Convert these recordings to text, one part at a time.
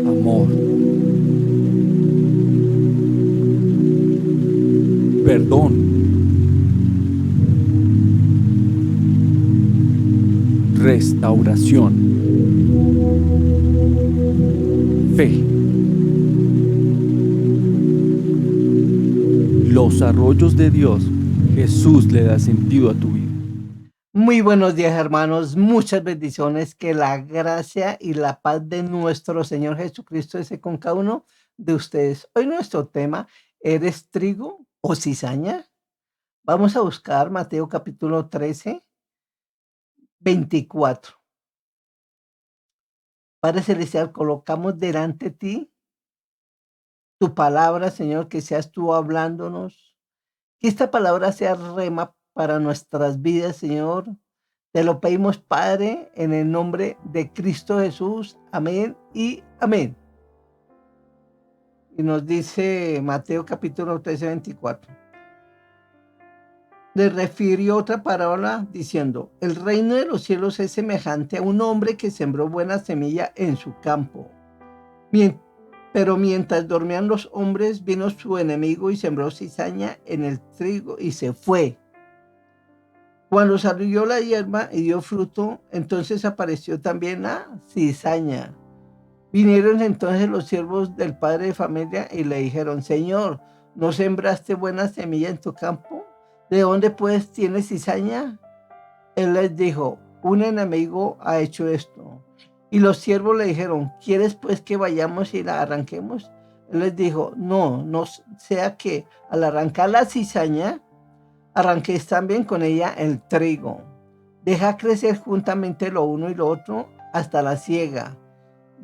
amor, perdón, restauración, fe. Los arroyos de Dios, Jesús le da sentido a tu vida. Muy buenos días, hermanos. Muchas bendiciones. Que la gracia y la paz de nuestro Señor Jesucristo esté con cada uno de ustedes. Hoy nuestro tema, ¿eres trigo o cizaña? Vamos a buscar Mateo capítulo 13, 24. Padre Celestial, colocamos delante de ti tu palabra, Señor, que seas tú hablándonos. Que esta palabra sea rema para nuestras vidas, Señor. Te lo pedimos, Padre, en el nombre de Cristo Jesús. Amén y amén. Y nos dice Mateo capítulo 13, 24. Le refirió otra parábola diciendo: el reino de los cielos es semejante a un hombre que sembró buena semilla en su campo. Pero mientras dormían los hombres, vino su enemigo y sembró cizaña en el trigo y se fue. Cuando salió la hierba y dio fruto, entonces apareció también la cizaña. Vinieron entonces los siervos del padre de familia y le dijeron: Señor, ¿no sembraste buena semilla en tu campo? ¿De dónde pues tienes cizaña? Él les dijo: un enemigo ha hecho esto. Y los siervos le dijeron: ¿quieres pues que vayamos y la arranquemos? Él les dijo: no sea que al arrancar la cizaña, arranquéis también con ella el trigo. Deja crecer juntamente lo uno y lo otro hasta la siega.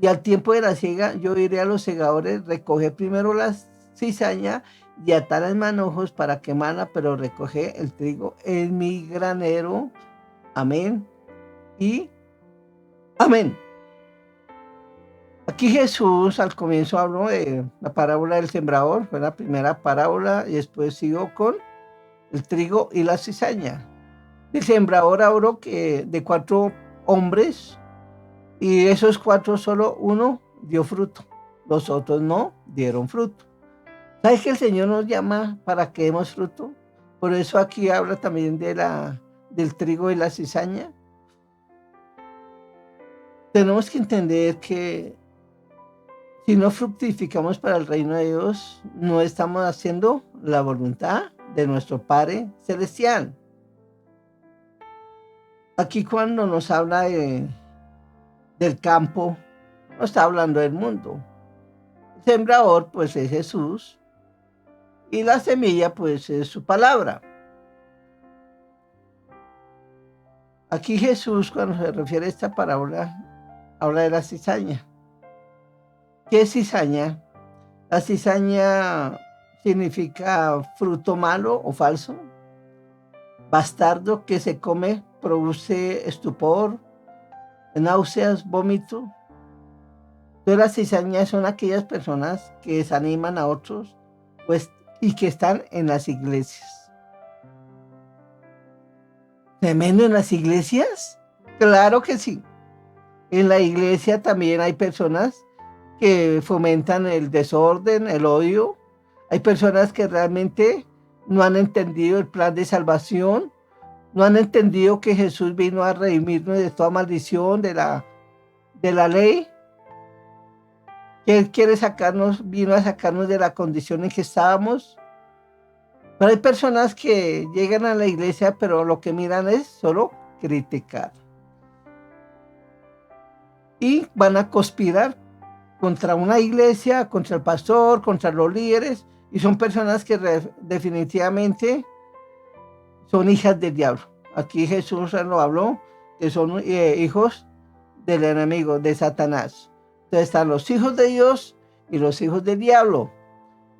Y al tiempo de la siega, yo iré a los segadores: recoger primero la cizaña y atar en manojos para quemarla, pero recoger el trigo en mi granero. Amén y amén. Aquí Jesús al comienzo habló de la parábola del sembrador, fue la primera parábola, y después siguió con el trigo y la cizaña. El sembrador habló que de 4 hombres, y de esos 4 solo uno dio fruto, los otros no dieron fruto. ¿Sabes que el Señor nos llama para que demos fruto? Por eso aquí habla también del trigo y la cizaña. Tenemos que entender que si no fructificamos para el reino de Dios, no estamos haciendo la voluntad de nuestro Padre Celestial. Aquí cuando nos habla del campo, no está hablando del mundo. El sembrador pues es Jesús y la semilla pues es su palabra. Aquí Jesús, cuando se refiere a esta parábola, habla de la cizaña. ¿Qué es cizaña? La cizaña significa fruto malo o falso, bastardo, que se come, produce estupor, náuseas, vómito. Entonces las cizañas son aquellas personas que desaniman a otros, pues, y que están en las iglesias. ¿Tremendo en las iglesias? Claro que sí. En la iglesia también hay personas que fomentan el desorden, el odio. Hay personas que realmente no han entendido el plan de salvación, no han entendido que Jesús vino a redimirnos de toda maldición de la ley, que Él quiere sacarnos, vino a sacarnos de la condición en que estábamos. Pero hay personas que llegan a la iglesia, pero lo que miran es solo criticar. Y van a conspirar contra una iglesia, contra el pastor, contra los líderes, y son personas que definitivamente son hijas del diablo. Aquí Jesús lo habló, que son hijos del enemigo, de Satanás. Entonces están los hijos de Dios y los hijos del diablo.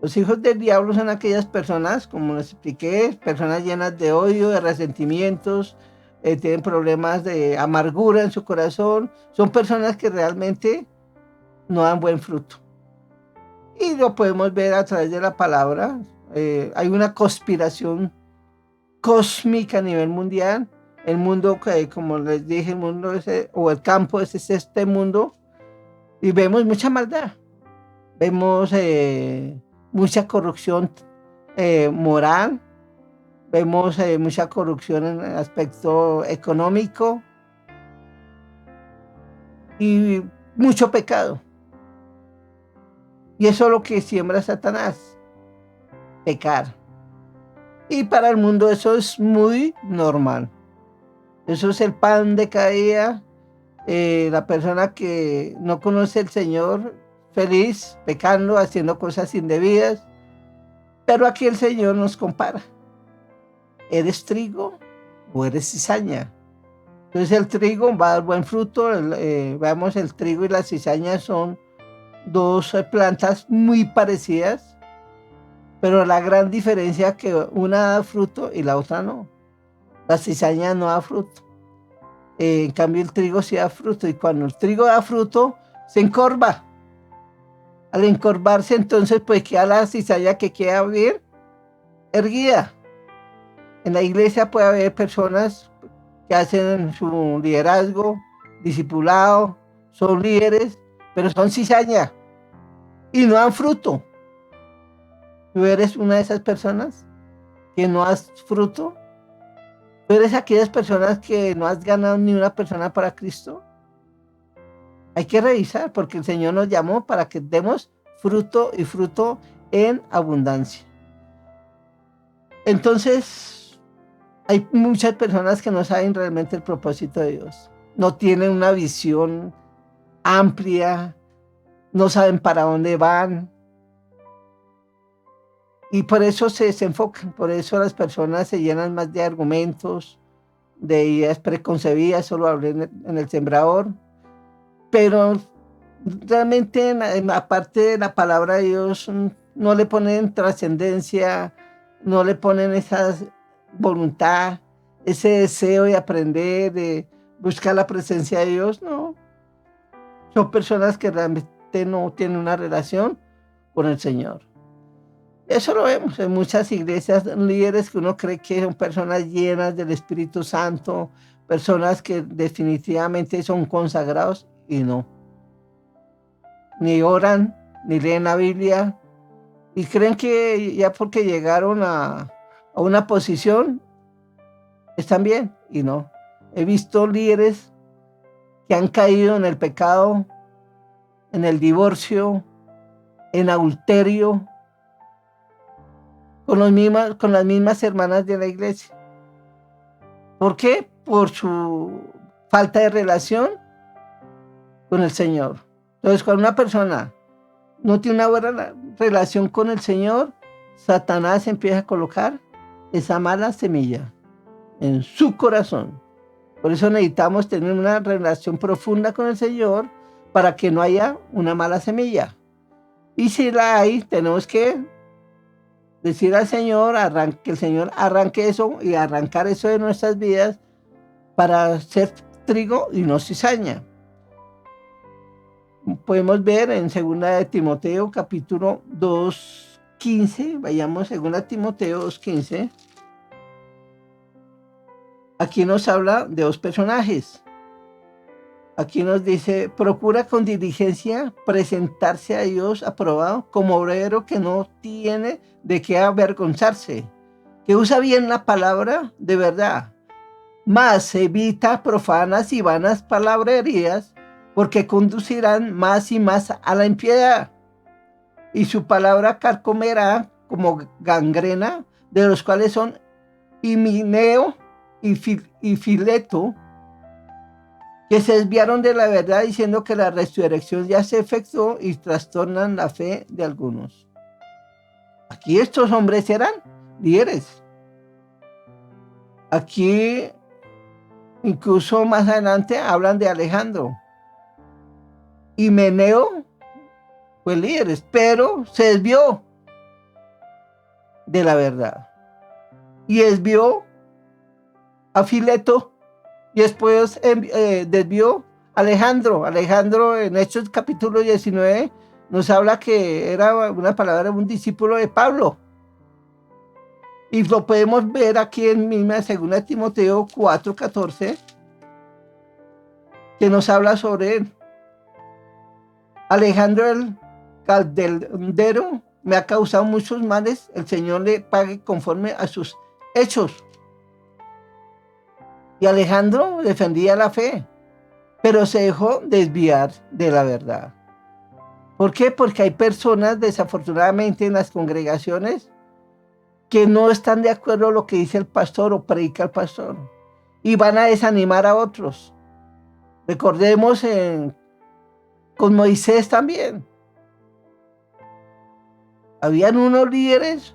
Los hijos del diablo son aquellas personas, como les expliqué, personas llenas de odio, de resentimientos, tienen problemas de amargura en su corazón. Son personas que realmente no dan buen fruto. Y lo podemos ver a través de la palabra. Hay una conspiración cósmica a nivel mundial. El mundo, como les dije, el mundo o el campo es este mundo, Y vemos mucha maldad, vemos mucha corrupción moral, vemos mucha corrupción en el aspecto económico y mucho pecado. Y eso es lo que siembra Satanás, pecar. Y para el mundo eso es muy normal. Eso es el pan de cada día. La persona que no conoce al Señor, feliz, pecando, haciendo cosas indebidas. Pero aquí el Señor nos compara. ¿Eres trigo o eres cizaña? Entonces el trigo va a dar buen fruto. Veamos, el trigo y la cizaña son dos plantas muy parecidas, pero la gran diferencia es que una da fruto y la otra no. La cizaña no da fruto. En cambio el trigo sí da fruto, y cuando el trigo da fruto se encorva. Al encorvarse, entonces pues queda la cizaña que queda bien erguida. En la iglesia puede haber personas que hacen su liderazgo, discipulado, son líderes, pero son cizaña y no dan fruto. ¿Tú eres una de esas personas que no das fruto? ¿Tú eres aquellas personas que no has ganado ni una persona para Cristo? Hay que revisar, porque el Señor nos llamó para que demos fruto, y fruto en abundancia. Entonces, hay muchas personas que no saben realmente el propósito de Dios. No tienen una visión amplia, no saben para dónde van. Y por eso se desenfocan, por eso las personas se llenan más de argumentos, de ideas preconcebidas. Solo hablé en el sembrador. Pero realmente en la parte de la palabra de Dios no le ponen trascendencia, no le ponen esa voluntad, ese deseo de aprender, de buscar la presencia de Dios. No, son personas que realmente no tienen una relación con el Señor. Eso lo vemos en muchas iglesias, líderes que uno cree que son personas llenas del Espíritu Santo, personas que definitivamente son consagrados, y no. Ni oran, ni leen la Biblia, y creen que ya porque llegaron a una posición están bien, y no. He visto líderes que han caído en el pecado, en el divorcio, en adulterio, con las mismas hermanas de la iglesia. ¿Por qué? Por su falta de relación con el Señor. Entonces, cuando una persona no tiene una buena relación con el Señor, Satanás empieza a colocar esa mala semilla en su corazón. Por eso necesitamos tener una relación profunda con el Señor para que no haya una mala semilla. Y si la hay, tenemos que decir al Señor, que el Señor arranque eso y arrancar eso de nuestras vidas para ser trigo y no cizaña. Podemos ver en 2 de Timoteo capítulo 2:15, vayamos 2 Timoteo 2:15. Aquí nos habla de dos personajes. Aquí nos dice: procura con diligencia presentarse a Dios aprobado como obrero que no tiene de qué avergonzarse, que usa bien la palabra de verdad, mas evita profanas y vanas palabrerías, porque conducirán más y más a la impiedad, y su palabra carcomerá como gangrena, de los cuales son Himeneo y Fileto, que se desviaron de la verdad diciendo que la resurrección ya se efectuó, y trastornan la fe de algunos. Aquí estos hombres eran líderes. Aquí incluso más adelante hablan de Alejandro. Himeneo fue líder, pero se desvió de la verdad. Y desvió a Fileto, y después desvió a Alejandro. Alejandro, en Hechos capítulo 19, nos habla que era una palabra, un discípulo de Pablo. Y lo podemos ver aquí en misma 2 Timoteo 4:14, que nos habla sobre él. Alejandro el Calderero me ha causado muchos males, el Señor le pague conforme a sus hechos. Y Alejandro defendía la fe, pero se dejó desviar de la verdad. ¿Por qué? Porque hay personas, desafortunadamente, en las congregaciones que no están de acuerdo a lo que dice el pastor o predica el pastor y van a desanimar a otros. Recordemos con Moisés también. Habían unos líderes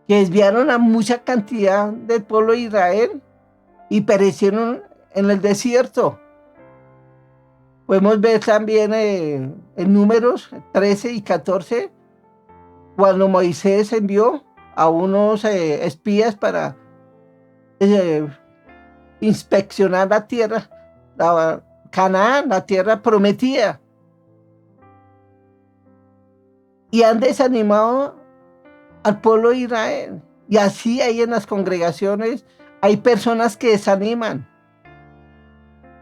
que desviaron a mucha cantidad del pueblo de Israel y perecieron en el desierto. Podemos ver también en Números 13 y 14, cuando Moisés envió a unos espías para inspeccionar la tierra, Canaán, la tierra prometida. Y han desanimado al pueblo de Israel. Y así hay en las congregaciones, hay personas que desaniman.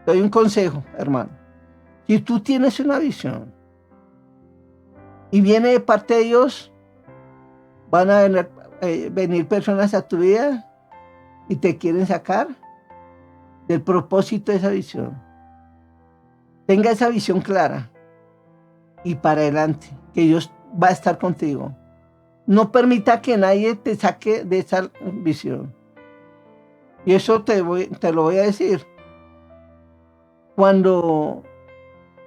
Te doy un consejo, hermano. Si tú tienes una visión y viene de parte de Dios, van a venir personas a tu vida y te quieren sacar del propósito de esa visión. Tenga esa visión clara y para adelante, que Dios va a estar contigo. No permita que nadie te saque de esa visión. Y eso te lo voy a decir. Cuando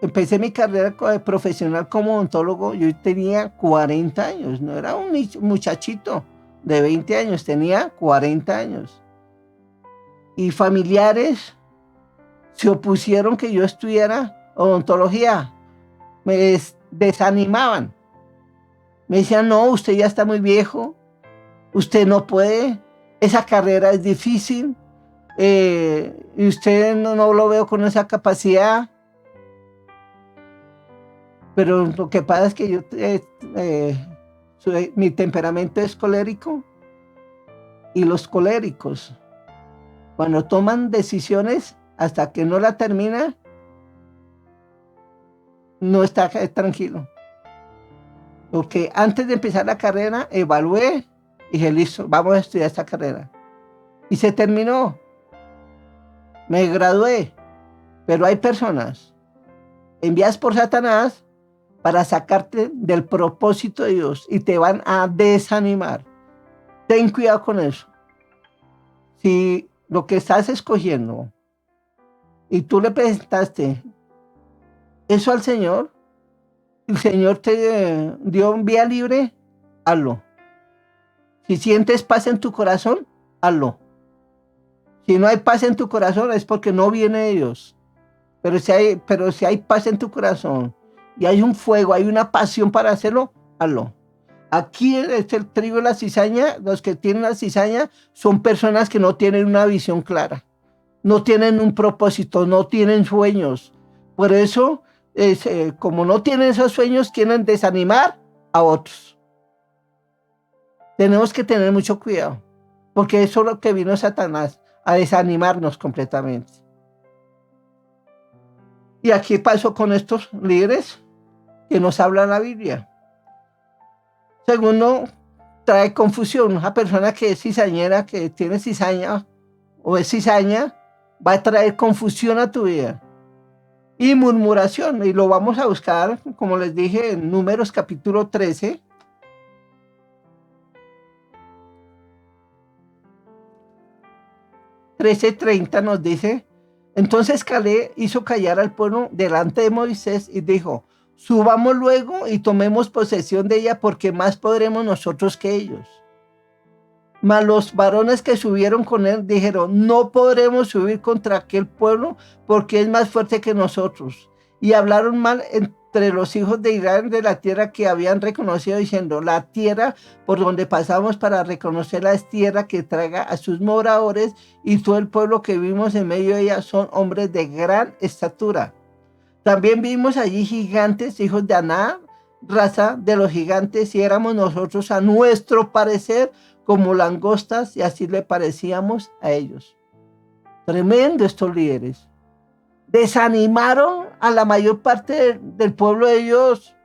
empecé mi carrera profesional como odontólogo, yo tenía 40 años, no era un muchachito de 20 años, tenía 40 años. Y familiares se opusieron que yo estudiara odontología, me desanimaban. Me decían, no, usted ya está muy viejo, usted no puede, esa carrera es difícil, y usted no lo veo con esa capacidad. Pero lo que pasa es que mi temperamento es colérico, y los coléricos, cuando toman decisiones, hasta que no la termina, no está tranquilo. Porque antes de empezar la carrera, evalué y dije, listo, vamos a estudiar esta carrera. Y se terminó. Me gradué. Pero hay personas enviadas por Satanás para sacarte del propósito de Dios y te van a desanimar. Ten cuidado con eso. Si lo que estás escogiendo y tú le presentaste eso al Señor, el Señor te dio vía libre, hazlo. Si sientes paz en tu corazón, hazlo. Si no hay paz en tu corazón es porque no viene de Dios. Pero si hay paz en tu corazón y hay un fuego, hay una pasión para hacerlo, hazlo. Aquí es el trigo y la cizaña. Los que tienen la cizaña son personas que no tienen una visión clara, no tienen un propósito, no tienen sueños. Por eso, como no tienen esos sueños, quieren desanimar a otros. Tenemos que tener mucho cuidado, porque eso es lo que vino Satanás, a desanimarnos completamente. Y aquí pasó con estos líderes que nos habla la Biblia. Segundo, trae confusión. Una persona que es cizañera, que tiene cizaña o es cizaña, va a traer confusión a tu vida. Y murmuración, y lo vamos a buscar, como les dije, en Números capítulo 13. 13:30 nos dice, entonces Caleb hizo callar al pueblo delante de Moisés y dijo, subamos luego y tomemos posesión de ella, porque más podremos nosotros que ellos. Mas los varones que subieron con él dijeron, no podremos subir contra aquel pueblo, porque es más fuerte que nosotros. Y hablaron mal entre los hijos de Israel de la tierra que habían reconocido, diciendo, la tierra por donde pasamos para reconocerla es tierra que traga a sus moradores, y todo el pueblo que vimos en medio de ella son hombres de gran estatura. También vimos allí gigantes, hijos de Aná, raza de los gigantes, y éramos nosotros a nuestro parecer como langostas, y así le parecíamos a ellos. Tremendo estos líderes. desanimaron a la mayor parte del pueblo de Dios.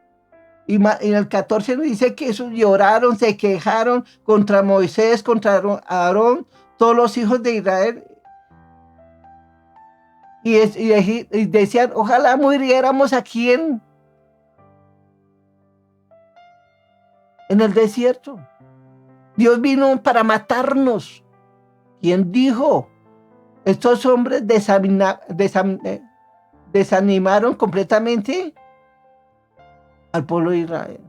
Y en el 14 nos dice que esos lloraron, se quejaron contra Moisés, contra Aarón, todos los hijos de Israel. Y decían, ojalá muriéramos aquí en el desierto. Dios vino para matarnos. ¿Quién dijo? Estos hombres desanimaron completamente al pueblo de Israel.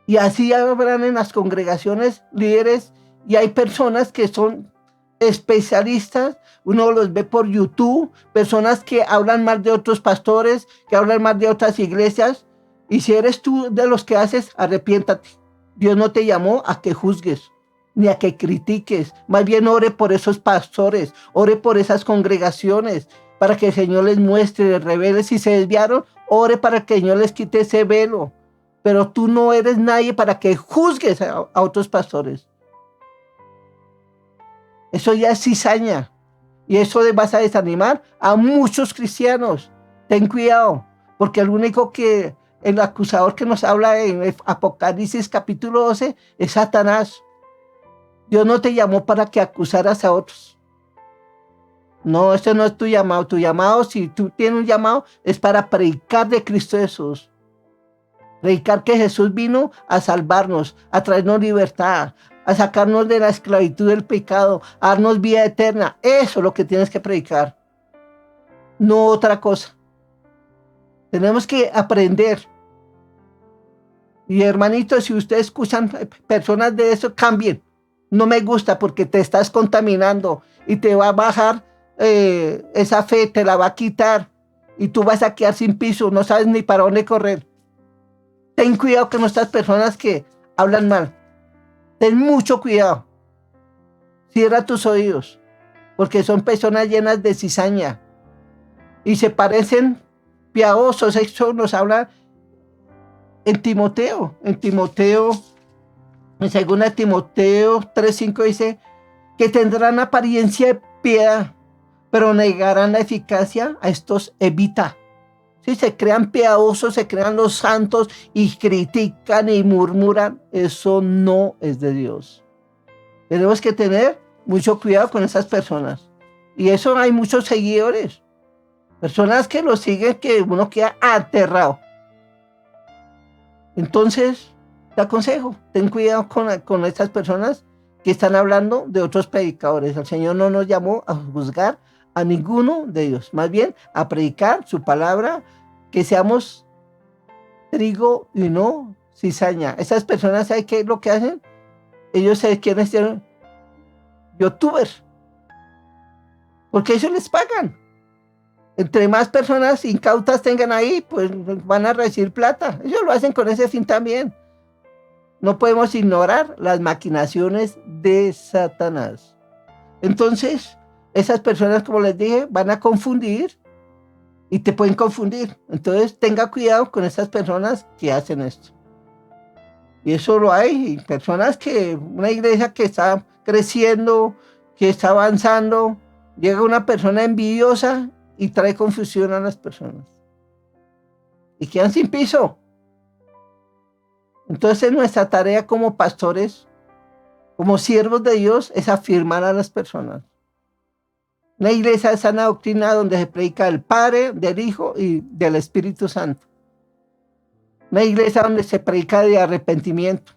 Y así habrán en las congregaciones líderes, y hay personas que son especialistas, uno los ve por YouTube, personas que hablan mal de otros pastores, que hablan mal de otras iglesias, y si eres tú de los que haces, arrepiéntate. Dios no te llamó a que juzgues, ni a que critiques, más bien ore por esos pastores, ore por esas congregaciones, para que el Señor les muestre, les revele. Si se desviaron, ore para que el Señor les quite ese velo. Pero tú no eres nadie para que juzgues a otros pastores. Eso ya es cizaña. Y eso vas a desanimar a muchos cristianos. Ten cuidado, porque el acusador que nos habla en Apocalipsis capítulo 12 es Satanás. Dios no te llamó para que acusaras a otros. No, este no es tu llamado. Tu llamado, si tú tienes un llamado, es para predicar de Cristo Jesús. Predicar que Jesús vino a salvarnos, a traernos libertad, a sacarnos de la esclavitud del pecado, a darnos vida eterna. Eso es lo que tienes que predicar. No otra cosa. Tenemos que aprender. Y hermanitos, si ustedes escuchan personas de eso, cambien. No me gusta porque te estás contaminando y te va a bajar esa fe, te la va a quitar y tú vas a quedar sin piso, no sabes ni para dónde correr. Ten cuidado con estas personas que hablan mal. Ten mucho cuidado. Cierra tus oídos, porque son personas llenas de cizaña y se parecen piadosos. Eso nos habla en Timoteo. En 2 Timoteo 3:5 dice que tendrán apariencia de piedad, pero negarán la eficacia. A estos evita. Si se crean piadosos, se crean los santos y critican y murmuran, eso no es de Dios. Tenemos que tener mucho cuidado con esas personas. Y eso hay muchos seguidores. Personas que lo siguen que uno queda aterrado. Entonces, te aconsejo, ten cuidado con estas personas que están hablando de otros predicadores. El Señor no nos llamó a juzgar a ninguno de ellos, más bien a predicar su palabra, que seamos trigo y no cizaña. Esas personas, ¿saben qué es lo que hacen? Ellos se quieren ser youtubers, porque ellos les pagan. Entre más personas incautas tengan ahí, pues van a recibir plata. Ellos lo hacen con ese fin también. No podemos ignorar las maquinaciones de Satanás. Entonces, esas personas, como les dije, van a confundir y te pueden confundir. Entonces, tenga cuidado con esas personas que hacen esto. Y eso lo hay. Personas una iglesia que está creciendo, que está avanzando, llega una persona envidiosa y trae confusión a las personas. Y quedan sin piso. Entonces, nuestra tarea como pastores, como siervos de Dios, es afirmar a las personas. Una iglesia de sana doctrina donde se predica del Padre, del Hijo y del Espíritu Santo. Una iglesia donde se predica de arrepentimiento.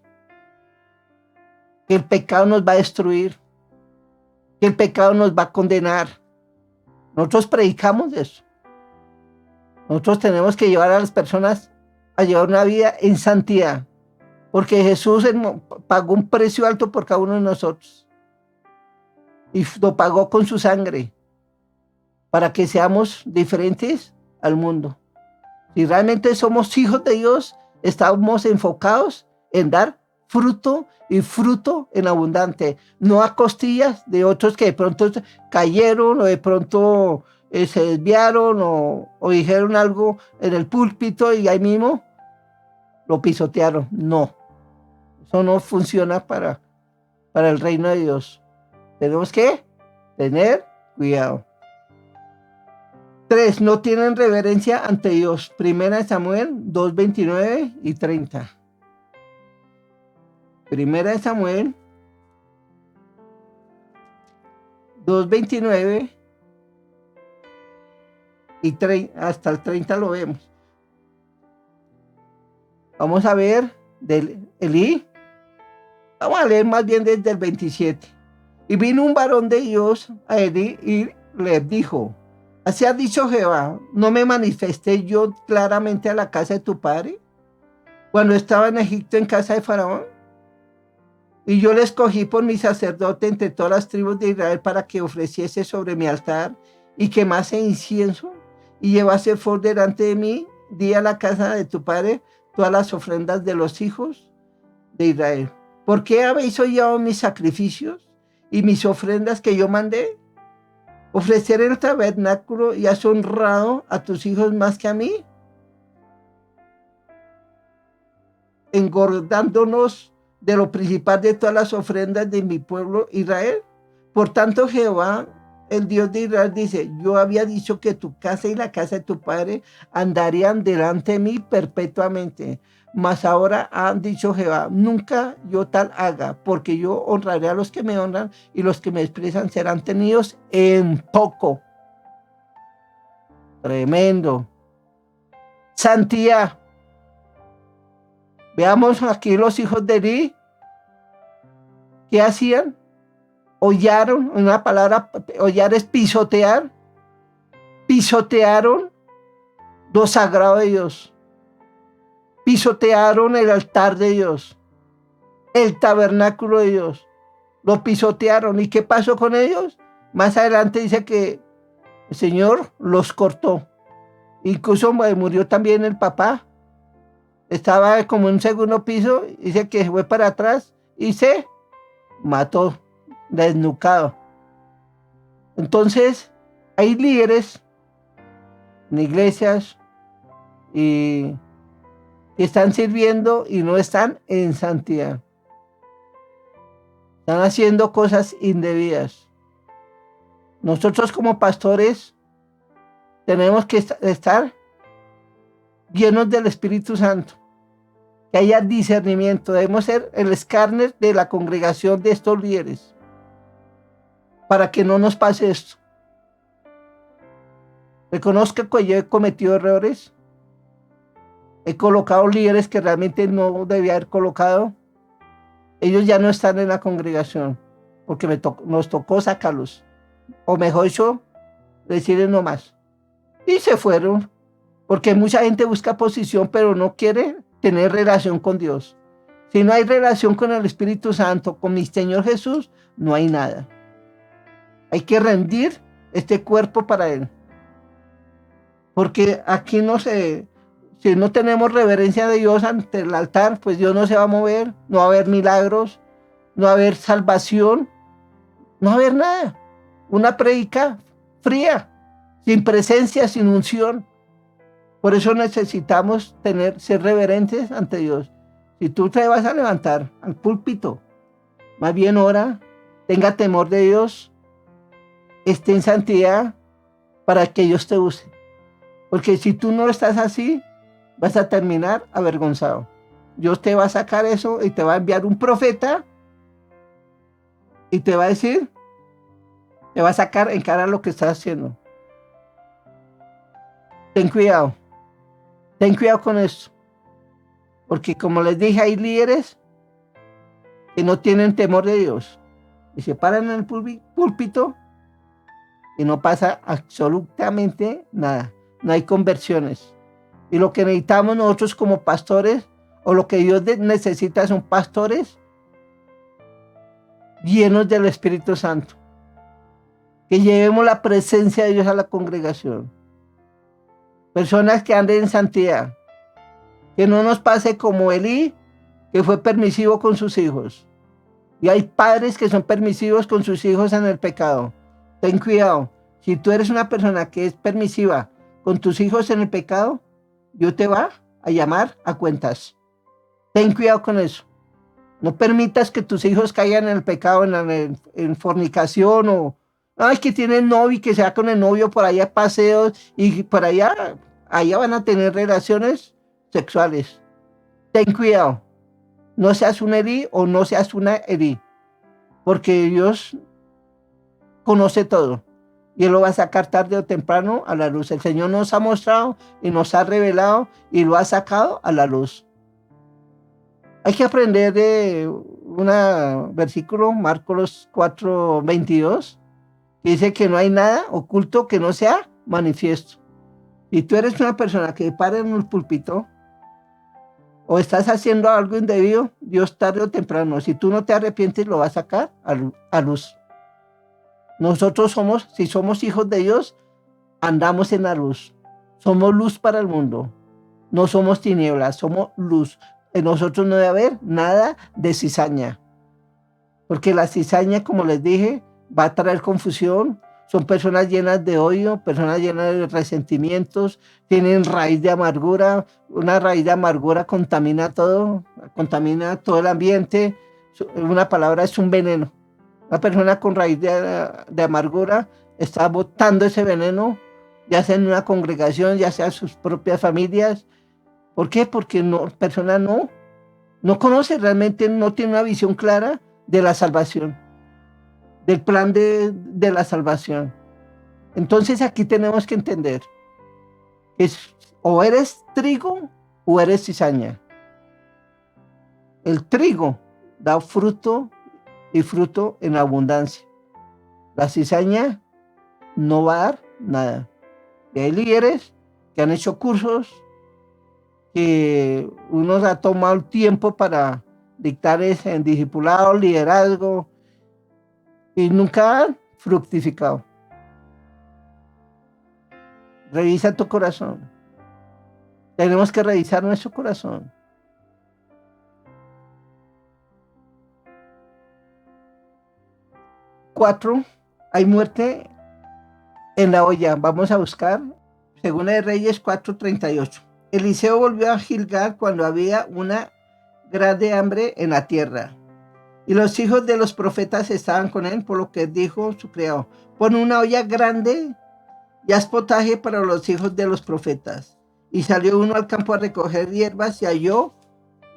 Que el pecado nos va a destruir. Que el pecado nos va a condenar. Nosotros predicamos eso. Nosotros tenemos que llevar a las personas a llevar una vida en santidad. Porque Jesús pagó un precio alto por cada uno de nosotros. Y lo pagó con su sangre. Para que seamos diferentes al mundo. Si realmente somos hijos de Dios, estamos enfocados en dar fruto y fruto en abundante. No a costillas de otros que de pronto cayeron o de pronto se desviaron o dijeron algo en el púlpito y ahí mismo lo pisotearon. No. Eso no funciona para el reino de Dios. Tenemos que tener cuidado. 3. No tienen reverencia ante Dios. Primera de Samuel 2, 29 y 30. Primera de Samuel 2, 29 y 30, hasta el 30 lo vemos. Vamos a ver del Elí. Vamos a leer más bien desde el 27. Y vino un varón de Dios a Elí y le dijo: así ha dicho Jehová, ¿no me manifesté yo claramente a la casa de tu padre cuando estaba en Egipto en casa de Faraón? Y yo le escogí por mi sacerdote entre todas las tribus de Israel para que ofreciese sobre mi altar y quemase incienso y llevase por delante de mí, di a la casa de tu padre todas las ofrendas de los hijos de Israel. ¿Por qué habéis hollado mis sacrificios y mis ofrendas que yo mandé? Ofrecer el tabernáculo y has honrado a tus hijos más que a mí, engordándonos de lo principal de todas las ofrendas de mi pueblo Israel. Por tanto, Jehová, el Dios de Israel, dice: yo había dicho que tu casa y la casa de tu padre andarían delante de mí perpetuamente. Mas ahora han dicho Jehová: nunca yo tal haga, porque yo honraré a los que me honran y los que me desprecian serán tenidos en poco. Tremendo. Santidad. Veamos aquí los hijos de Elí. ¿Qué hacían? Hollaron, una palabra, hollar es pisotear. Pisotearon lo sagrado de Dios. Pisotearon el altar de Dios, el tabernáculo de Dios. Lo pisotearon. ¿Y qué pasó con ellos? Más adelante dice que el Señor los cortó. Incluso murió también el papá. Estaba como en un segundo piso, dice que fue para atrás y se mató, desnucado. Entonces, hay líderes en iglesias y están sirviendo y no están en santidad. Están haciendo cosas indebidas. Nosotros como pastores tenemos que estar llenos del Espíritu Santo, que haya discernimiento. Debemos ser el escáner de la congregación de estos líderes para que no nos pase esto. Reconozco que yo he cometido errores. He colocado líderes que realmente no debía haber colocado. Ellos ya no están en la congregación porque nos tocó sacarlos. O mejor dicho, decirles no más. Y se fueron. Porque mucha gente busca posición, pero no quiere tener relación con Dios. Si no hay relación con el Espíritu Santo, con mi Señor Jesús, no hay nada. Hay que rendir este cuerpo para Él. Porque aquí si no tenemos reverencia de Dios ante el altar, pues Dios no se va a mover, no va a haber milagros, no va a haber salvación, no va a haber nada. Una prédica fría, sin presencia, sin unción. Por eso necesitamos ser reverentes ante Dios. Si tú te vas a levantar al púlpito, más bien ora, tenga temor de Dios, esté en santidad para que Dios te use. Porque si tú no estás así, vas a terminar avergonzado. Dios te va a sacar eso y te va a enviar un profeta y te va a decir, te va a sacar en cara lo que estás haciendo. Ten cuidado. Ten cuidado con esto, porque como les dije, hay líderes que no tienen temor de Dios y se paran en el púlpito y no pasa absolutamente nada, no hay conversiones. Y lo que necesitamos nosotros como pastores, o lo que Dios necesita, son pastores llenos del Espíritu Santo, que llevemos la presencia de Dios a la congregación. Personas que anden en santidad. Que no nos pase como Elí, que fue permisivo con sus hijos. Y hay padres que son permisivos con sus hijos en el pecado. Ten cuidado. Si tú eres una persona que es permisiva con tus hijos en el pecado, Dios te va a llamar a cuentas. Ten cuidado con eso. No permitas que tus hijos caigan en el pecado, en fornicación Ay, que tiene novio y que se va con el novio por allá a paseos y por allá van a tener relaciones sexuales. Ten cuidado, no seas un Eri o no seas una Eri, porque Dios conoce todo y Él lo va a sacar tarde o temprano a la luz. El Señor nos ha mostrado y nos ha revelado y lo ha sacado a la luz. Hay que aprender de un versículo, Marcos 4:22, que dice que no hay nada oculto que no sea manifiesto. Si tú eres una persona que para en un púlpito o estás haciendo algo indebido, Dios tarde o temprano, si tú no te arrepientes, lo va a sacar a luz. Nosotros si somos hijos de Dios, andamos en la luz. Somos luz para el mundo. No somos tinieblas, somos luz. En nosotros no debe haber nada de cizaña. Porque la cizaña, como les dije, va a traer confusión. Son personas llenas de odio, personas llenas de resentimientos, tienen raíz de amargura. Una raíz de amargura contamina todo el ambiente. Una palabra es un veneno. Una persona con raíz de amargura está botando ese veneno, ya sea en una congregación, ya sea en sus propias familias. ¿Por qué? Porque la persona no conoce realmente, no tiene una visión clara de la salvación, del plan de la salvación. Entonces aquí tenemos que entender que o eres trigo o eres cizaña. El trigo da fruto y fruto en abundancia. La cizaña no va a dar nada. Y hay líderes que han hecho cursos, que uno ha tomado el tiempo para dictar en discipulado, liderazgo, y nunca han fructificado. Revisa tu corazón. Tenemos que revisar nuestro corazón. Cuatro, hay muerte en la olla. Vamos a buscar, según de Reyes 4:38. Eliseo volvió a Gilgal cuando había una grande hambre en la tierra. Y los hijos de los profetas estaban con él, por lo que dijo su criado: pon una olla grande y haz potaje para los hijos de los profetas. Y salió uno al campo a recoger hierbas y halló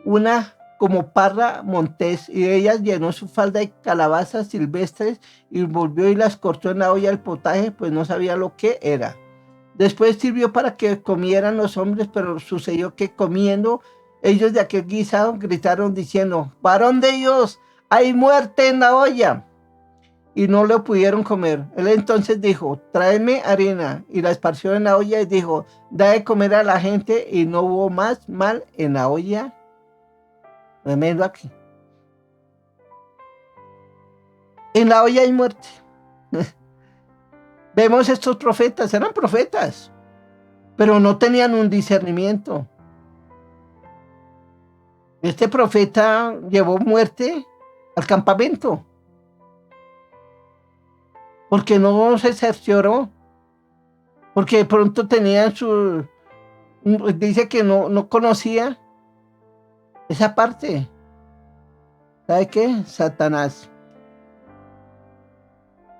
una como parra montés, y de ellas llenó su falda de calabazas silvestres y volvió y las cortó en la olla del potaje, pues no sabía lo que era. Después sirvió para que comieran los hombres, pero sucedió que comiendo ellos de aquel guisado gritaron diciendo: varón de Dios, hay muerte en la olla. Y no lo pudieron comer. Él entonces dijo: tráeme harina. Y la esparció en la olla y dijo: da de comer a la gente. Y no hubo más mal en la olla. Tremendo aquí. En la olla hay muerte. Vemos estos profetas, eran profetas, pero no tenían un discernimiento. Este profeta llevó muerte al campamento, porque no se cercioró, porque de pronto tenía dice que no conocía esa parte. ¿Sabe qué? Satanás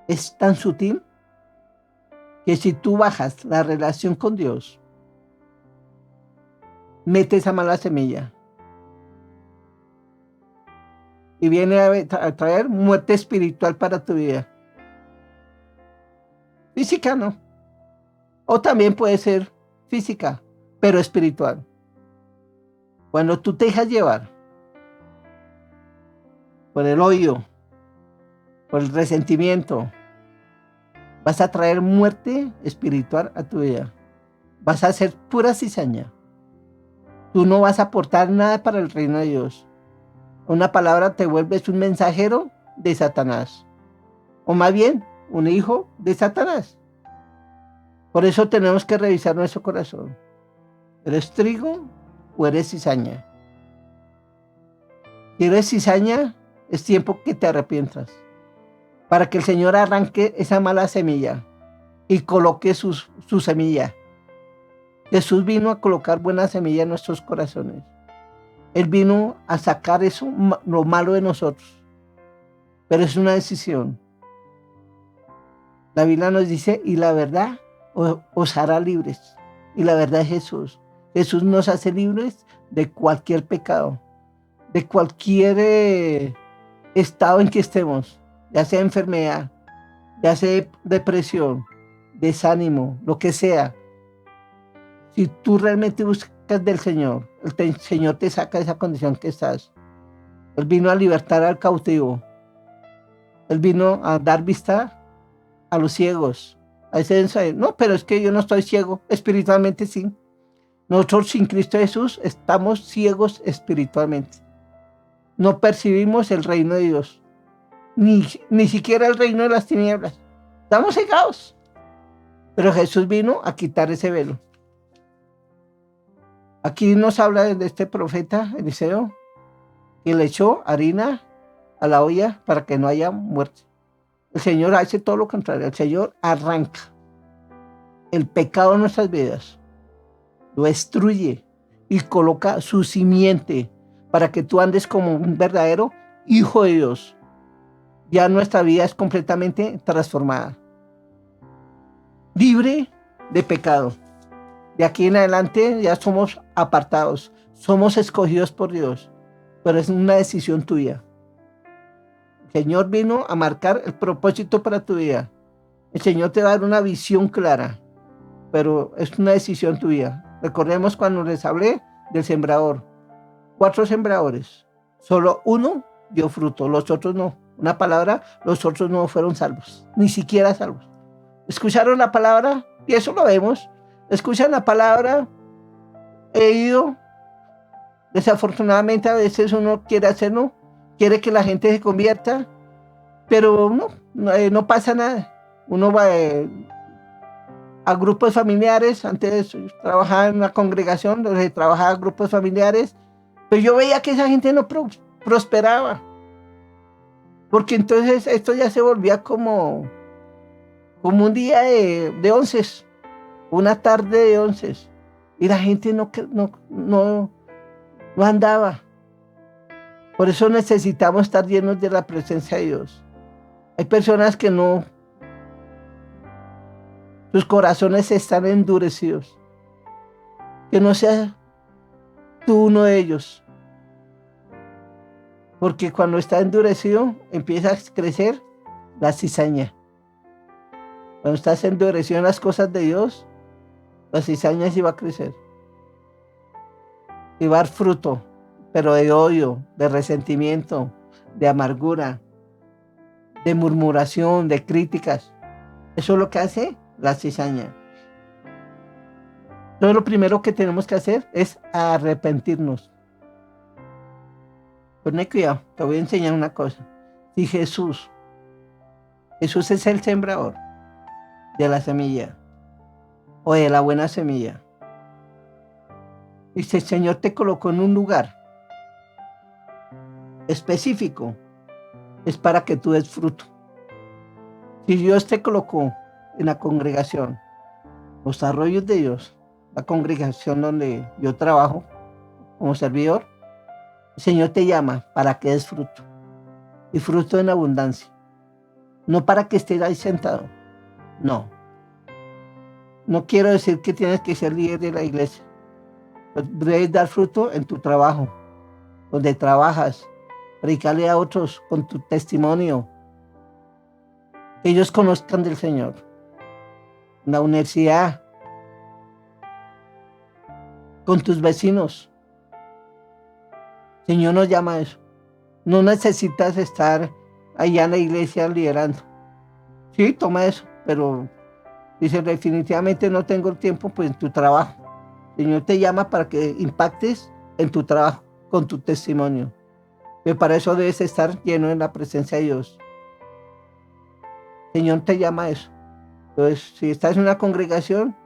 es tan sutil que si tú bajas la relación con Dios, mete esa mala semilla y viene a traer muerte espiritual para tu vida. Física no. O también puede ser física, pero espiritual. Cuando tú te dejas llevar por el odio, por el resentimiento, vas a traer muerte espiritual a tu vida. Vas a ser pura cizaña. Tú no vas a aportar nada para el reino de Dios. Una palabra, te vuelves un mensajero de Satanás. O más bien, un hijo de Satanás. Por eso tenemos que revisar nuestro corazón. ¿Eres trigo o eres cizaña? Si eres cizaña, es tiempo que te arrepientas, para que el Señor arranque esa mala semilla y coloque su semilla. Jesús vino a colocar buena semilla en nuestros corazones. Él vino a sacar eso, lo malo de nosotros. Pero es una decisión. La Biblia nos dice, y la verdad os hará libres. Y la verdad es Jesús. Jesús nos hace libres de cualquier pecado, de cualquier estado en que estemos, ya sea enfermedad, ya sea depresión, desánimo, lo que sea. Si tú realmente buscas del Señor, Señor te saca de esa condición que estás. Él vino a libertar al cautivo. Él vino a dar vista a los ciegos. A ese, no, pero es que yo no estoy ciego, espiritualmente sí. Nosotros sin Cristo Jesús estamos ciegos espiritualmente. No percibimos el reino de Dios, ni siquiera el reino de las tinieblas. Estamos cegados. Pero Jesús vino a quitar ese velo. Aquí nos habla de este profeta Eliseo, que le echó harina a la olla para que no haya muerte. El Señor hace todo lo contrario. El Señor arranca el pecado en nuestras vidas, lo destruye y coloca su simiente para que tú andes como un verdadero hijo de Dios. Ya nuestra vida es completamente transformada, libre de pecado. De aquí en adelante ya somos apartados, somos escogidos por Dios, pero es una decisión tuya. El Señor vino a marcar el propósito para tu vida. El Señor te va a dar una visión clara, pero es una decisión tuya. Recordemos cuando les hablé del sembrador. 4 sembradores, solo uno dio fruto, los otros no. Una palabra, los otros no fueron salvos, ni siquiera salvos. ¿Escucharon la palabra? Y eso lo vemos. Escuchan la palabra, he ido. Desafortunadamente a veces uno quiere hacerlo, quiere que la gente se convierta, pero no pasa nada. Uno va a grupos familiares. Antes trabajaba en una congregación donde trabajaba grupos familiares, pero yo veía que esa gente no prosperaba, porque entonces esto ya se volvía como un día de onces, una tarde de onces, y la gente no andaba. Por eso necesitamos estar llenos de la presencia de Dios. Hay personas que sus corazones están endurecidos. Que no seas tú uno de ellos. Porque cuando está endurecido, empieza a crecer la cizaña. Cuando estás endurecido en las cosas de Dios, la cizaña sí va a crecer. Y va a dar fruto, pero de odio, de resentimiento, de amargura, de murmuración, de críticas. Eso es lo que hace la cizaña. Entonces lo primero que tenemos que hacer es arrepentirnos. Pon cuidado, te voy a enseñar una cosa. Si Jesús es el sembrador de la semilla o de la buena semilla, y si el Señor te colocó en un lugar específico, es para que tú des fruto. Si Dios te colocó en la congregación, los arroyos de Dios, la congregación donde yo trabajo como servidor, el Señor te llama para que des fruto, y fruto en abundancia. No para que estés ahí sentado. No quiero decir que tienes que ser líder de la iglesia. Debes dar fruto en tu trabajo, donde trabajas. Predicarle a otros con tu testimonio, que ellos conozcan del Señor. En la universidad, con tus vecinos. El Señor nos llama a eso. No necesitas estar allá en la iglesia liderando. Sí, toma eso, pero dice, definitivamente no tengo el tiempo, pues en tu trabajo. El Señor te llama para que impactes en tu trabajo, con tu testimonio. Que para eso debes estar lleno en la presencia de Dios. El Señor te llama a eso. Entonces, si estás en una congregación,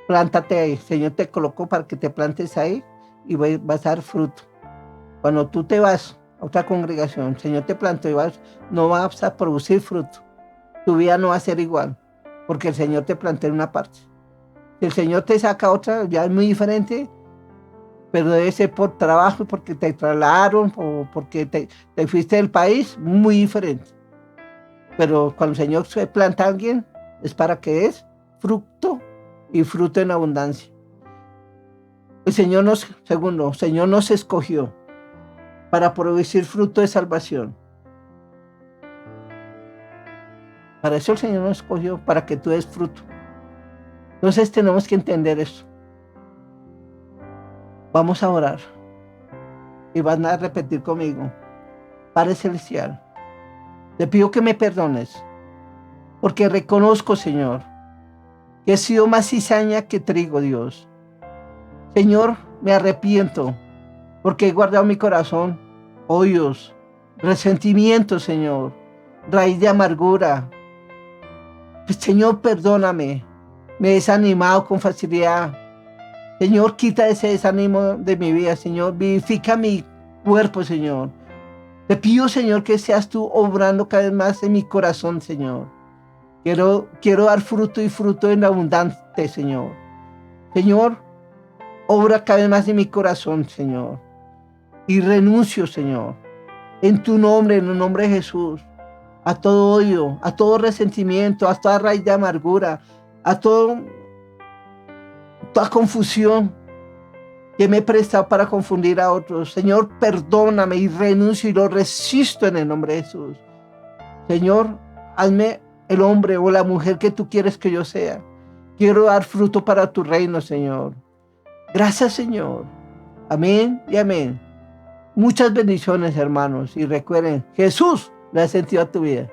plántate ahí. El Señor te colocó para que te plantes ahí y vas a dar fruto. Cuando tú te vas a otra congregación, el Señor te plantó y no vas a producir fruto. Tu vida no va a ser igual, porque el Señor te plantó en una parte. Si el Señor te saca a otra, ya es muy diferente, pero debe ser por trabajo, porque te trasladaron o porque te fuiste del país, muy diferente. Pero cuando el Señor se planta a alguien, es para que es fruto y fruto en abundancia. El Señor nos escogió para producir fruto de salvación. Para eso el Señor nos escogió, para que tú des fruto. Entonces tenemos que entender eso. Vamos a orar y van a repetir conmigo. Padre Celestial, te pido que me perdones, porque reconozco, Señor, que he sido más cizaña que trigo, Dios. Señor, me arrepiento, porque he guardado mi corazón hoyos, resentimiento, Señor, raíz de amargura. Pues, Señor, perdóname, me he desanimado con facilidad. Señor, quita ese desánimo de mi vida, Señor, vivifica mi cuerpo, Señor. Te pido, Señor, que seas tú obrando cada vez más en mi corazón, Señor. Quiero dar fruto y fruto en abundante, Señor. Señor, obra cada vez más en mi corazón, Señor. Y renuncio, Señor, en tu nombre, en el nombre de Jesús, a todo odio, a todo resentimiento, a toda raíz de amargura, a toda confusión que me he prestado para confundir a otros. Señor, perdóname y renuncio y lo resisto en el nombre de Jesús. Señor, hazme el hombre o la mujer que tú quieres que yo sea. Quiero dar fruto para tu reino, Señor. Gracias, Señor. Amén y amén. Muchas bendiciones, hermanos. Y recuerden, Jesús le ha sentido a tu vida.